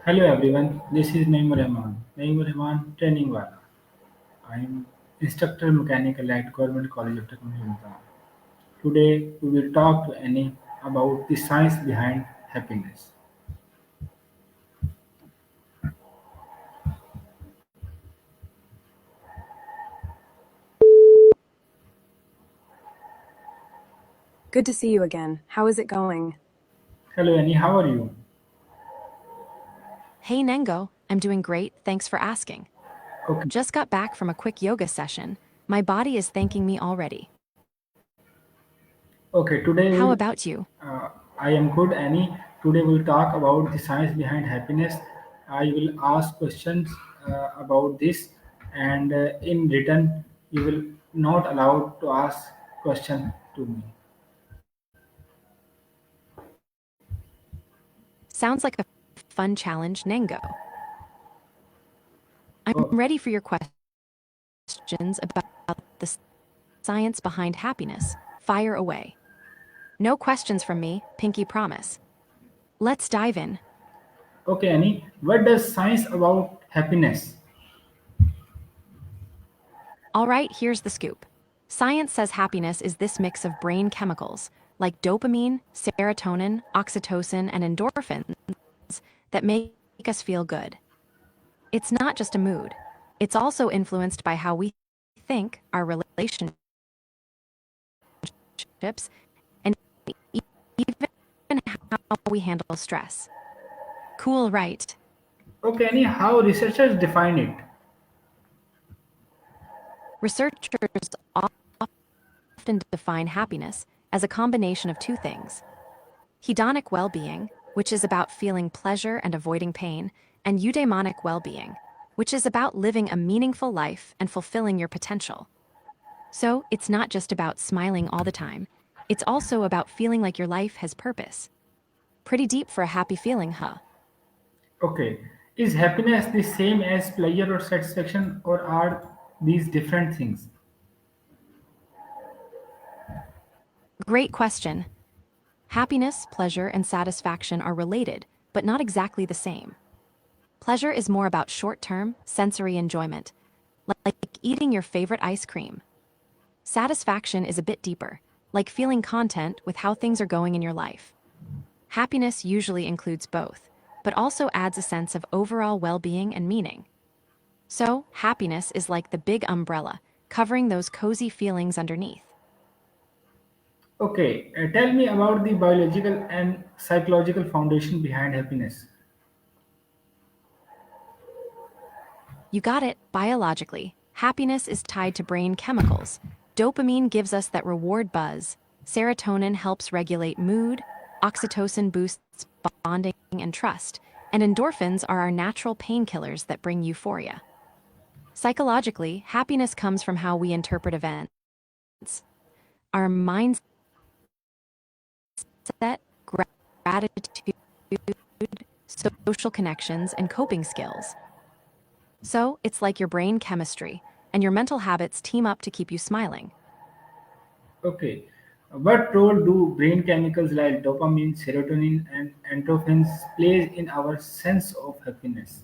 Hello everyone, this is Naimur Rahman, training wala. I am instructor mechanical at Government College of Technology, Multan. Today we will talk to Annie about the science behind happiness. Good to see you again. How is it going? Hello Annie, how are you? Hey Nengo, I'm doing great, thanks for asking. Okay, Just got back from a quick yoga session. My body is thanking me already. okay. Today How we'll. about you? I am good, Annie. Today we'll talk about the science behind happiness. I will ask questions about this, and in return, you will not allowed to ask question to me. Sounds like a fun challenge, Nengo. I'm Oh, ready for your questions about the science behind happiness. Fire away. No questions from me, pinky promise. Let's dive in. okay, Annie. What does science about happiness? Alright, here's the scoop. Science says happiness is this mix of brain chemicals, like dopamine, serotonin, oxytocin, and endorphins, that make us feel good. It's not just a mood. It's also influenced by how we think, our relationships, and even how we handle stress. Cool, right? Okay, Annie. How researchers define it? Researchers often define happiness as a combination of two things: hedonic well-being, which is about feeling pleasure and avoiding pain, and eudaimonic well-being, which is about living a meaningful life and fulfilling your potential. So, it's not just about smiling all the time. It's also about feeling like your life has purpose. Pretty deep for a happy feeling, huh? Okay, is happiness the same as pleasure or satisfaction, or are these different things? Great question. Happiness, pleasure, and satisfaction are related, but not exactly the same. Pleasure is more about short-term, sensory enjoyment, like eating your favorite ice cream. Satisfaction is a bit deeper, like feeling content with how things are going in your life. Happiness usually includes both, but also adds a sense of overall well-being and meaning. So, happiness is like the big umbrella, covering those cozy feelings underneath. Okay, tell me about the biological and psychological foundation behind happiness. You got it, biologically. Happiness is tied to brain chemicals. Dopamine gives us that reward buzz. Serotonin helps regulate mood. Oxytocin boosts bonding and trust. And endorphins are our natural painkillers that bring euphoria. Psychologically, happiness comes from how we interpret events. Our mindset, gratitude, social connections, and coping skills. So, it's like your brain chemistry, and your mental habits team up to keep you smiling. Okay, what role do brain chemicals like dopamine, serotonin, and endorphins plays in our sense of happiness?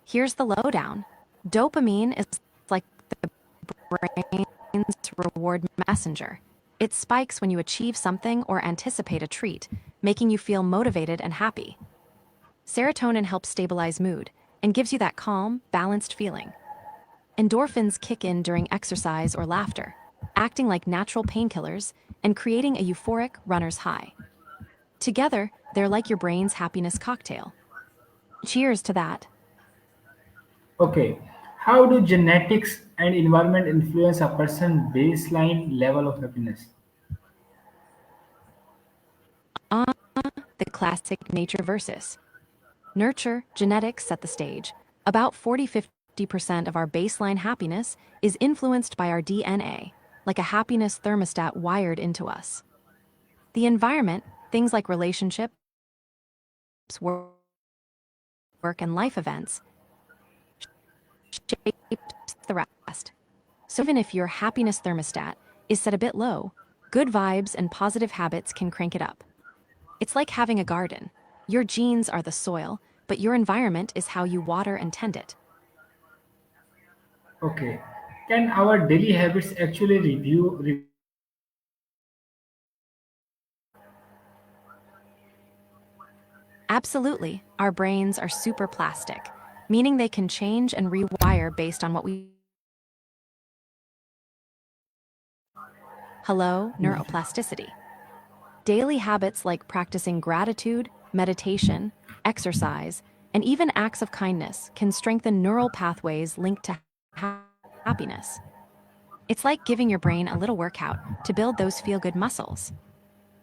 Here's the lowdown. Dopamine is like the brain's reward messenger. It spikes when you achieve something or anticipate a treat, making you feel motivated and happy. Serotonin helps stabilize mood and gives you that calm, balanced feeling. Endorphins kick in during exercise or laughter, acting like natural painkillers and creating a euphoric runner's high. Together, they're like your brain's happiness cocktail. Cheers to that. Okay, how do genetics and environment influence a person's baseline level of happiness? On the classic nature versus nurture, genetics set the stage. About 40–50% of our baseline happiness is influenced by our DNA, like a happiness thermostat wired into us. The environment, things like relationships, work, and life events, shapes the rest. So even if your happiness thermostat is set a bit low, good vibes and positive habits can crank it up. It's like having a garden. Your genes are the soil, but your environment is how you water and tend it. Okay. Can our daily habits actually review? Absolutely, our brains are super plastic, meaning they can change and rewire based on what we. Hello, neuroplasticity. Daily habits like practicing gratitude, meditation, exercise, and even acts of kindness can strengthen neural pathways linked to happiness. It's like giving your brain a little workout to build those feel good muscles.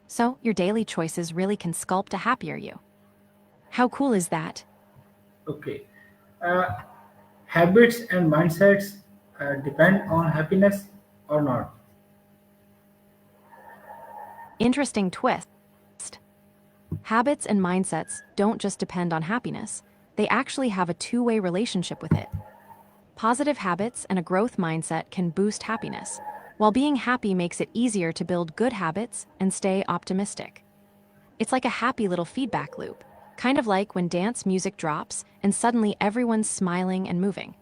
So, your daily choices really can sculpt a happier you. How cool is that? Okay. Uh, Habits and mindsets depend on happiness or not. Interesting twist. Habits and mindsets don't just depend on happiness, they actually have a two-way relationship with it. Positive habits and a growth mindset can boost happiness, while being happy makes it easier to build good habits and stay optimistic. It's like a happy little feedback loop, kind of like when dance music drops and suddenly everyone's smiling and moving.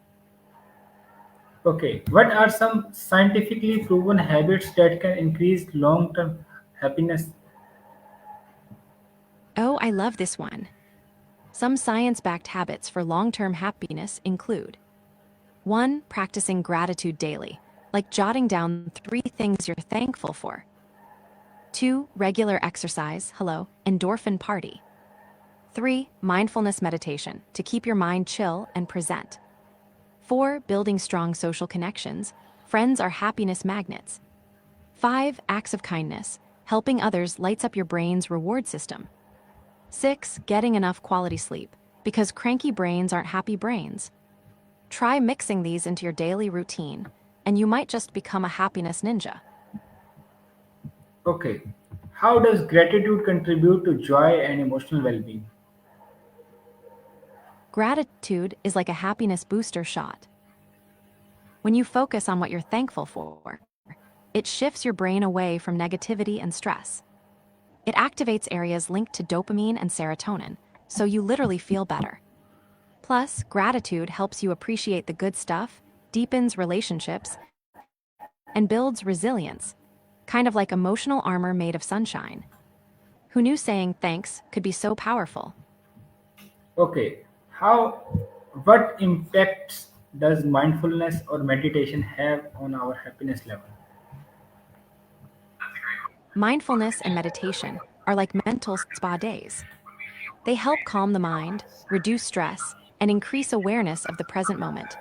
Okay. What are some scientifically proven habits that can increase long-term happiness? Oh, I love this one. Some science-backed habits for long-term happiness include 1. Practicing gratitude daily, like jotting down 3 things you're thankful for. 2. Regular exercise, hello, endorphin party. 3. Mindfulness meditation, to keep your mind chill and present. 4. Building strong social connections, friends are happiness magnets. 5. Acts of kindness, helping others lights up your brain's reward system. 6. Getting enough quality sleep, because cranky brains aren't happy brains. Try mixing these into your daily routine, and you might just become a happiness ninja. Okay. How does gratitude contribute to joy and emotional well-being? Gratitude is like a happiness booster shot. When you focus on what you're thankful for, it shifts your brain away from negativity and stress. It activates areas linked to dopamine and serotonin, so you literally feel better. Plus, gratitude helps you appreciate the good stuff, deepens relationships, and builds resilience, kind of like emotional armor made of sunshine. Who knew saying thanks could be so powerful? Okay. How? What impacts does mindfulness or meditation have on our happiness level? Mindfulness and meditation are like mental spa days. They help calm the mind, reduce stress, and increase awareness of the present moment.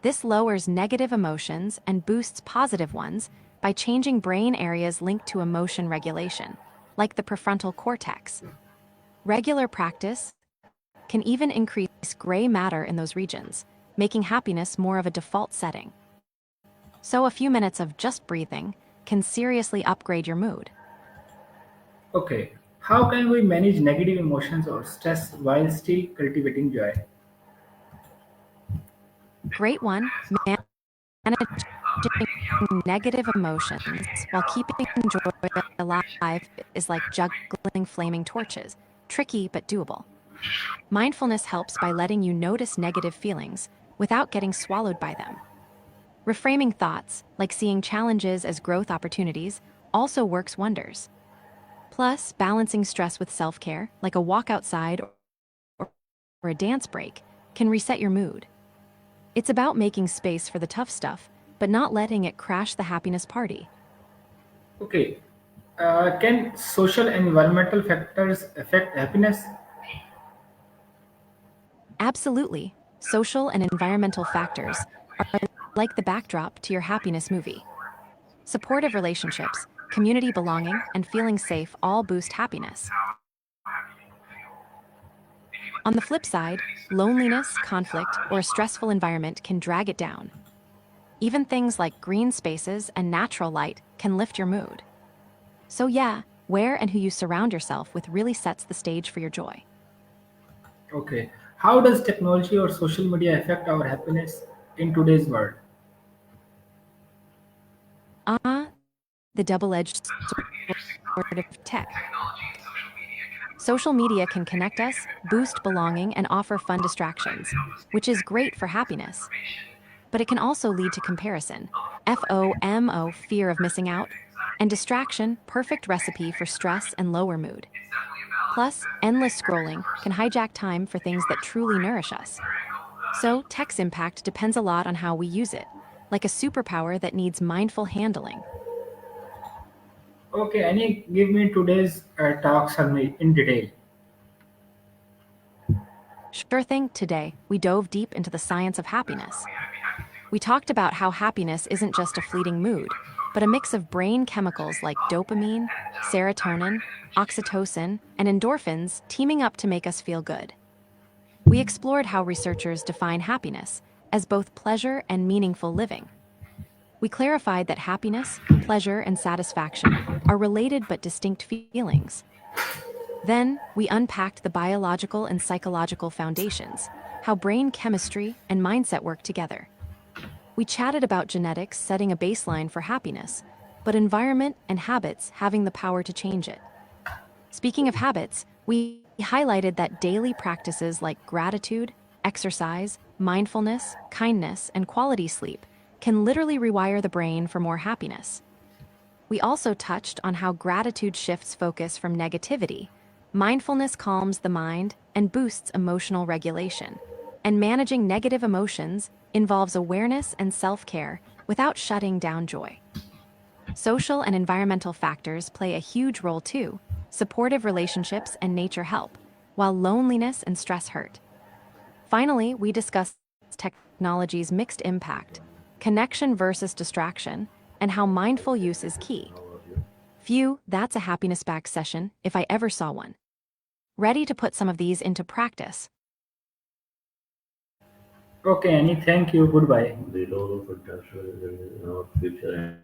This lowers negative emotions and boosts positive ones by changing brain areas linked to emotion regulation, like the prefrontal cortex. Regular practice can even increase gray matter in those regions, making happiness more of a default setting. So, a few minutes of just breathing can seriously upgrade your mood. Okay. How can we manage negative emotions or stress while still cultivating joy? Great one, managing negative emotions while keeping joy alive is like juggling flaming torches. Tricky but doable. Mindfulness helps by letting you notice negative feelings without getting swallowed by them. Reframing thoughts, like seeing challenges as growth opportunities, also works wonders. Plus, balancing stress with self-care, like a walk outside or a dance break, can reset your mood. It's about making space for the tough stuff, but not letting it crash the happiness party. Okay. Can social and environmental factors affect happiness? Absolutely. Social and environmental factors are like the backdrop to your happiness movie. Supportive relationships, community belonging, and feeling safe all boost happiness. On the flip side, loneliness, conflict, or a stressful environment can drag it down. Even things like green spaces and natural light can lift your mood. So yeah, where and who you surround yourself with really sets the stage for your joy. Okay. How does technology or social media affect our happiness in today's world? Ah, the double-edged sword of tech. Social media can connect us, boost belonging, and offer fun distractions, which is great for happiness. But it can also lead to comparison, FOMO, fear of missing out, and distraction, perfect recipe for stress and lower mood. Plus, endless scrolling can hijack time for things that truly nourish us. So, tech's impact depends a lot on how we use it, like a superpower that needs mindful handling. Okay, Annie, give me today's talk summary in detail. Sure thing, today, we dove deep into the science of happiness. We talked about how happiness isn't just a fleeting mood, but a mix of brain chemicals like dopamine, serotonin, oxytocin, and endorphins teaming up to make us feel good. We explored how researchers define happiness as both pleasure and meaningful living. We clarified that happiness, pleasure, and satisfaction are related but distinct feelings. Then, we unpacked the biological and psychological foundations, how brain chemistry and mindset work together. We chatted about genetics setting a baseline for happiness, but environment and habits having the power to change it. Speaking of habits, we highlighted that daily practices like gratitude, exercise, mindfulness, kindness, and quality sleep can literally rewire the brain for more happiness. We also touched on how gratitude shifts focus from negativity. Mindfulness calms the mind and boosts emotional regulation. And managing negative emotions involves awareness and self-care without shutting down joy. Social and environmental factors play a huge role too. Supportive relationships and nature help, while loneliness and stress hurt. Finally, we discussed technology's mixed impact, connection versus distraction, and how mindful use is key. Phew, that's a happiness-packed session, if I ever saw one. Ready to put some of these into practice? Okay, Annie, thank you. Goodbye. The role of attention in our future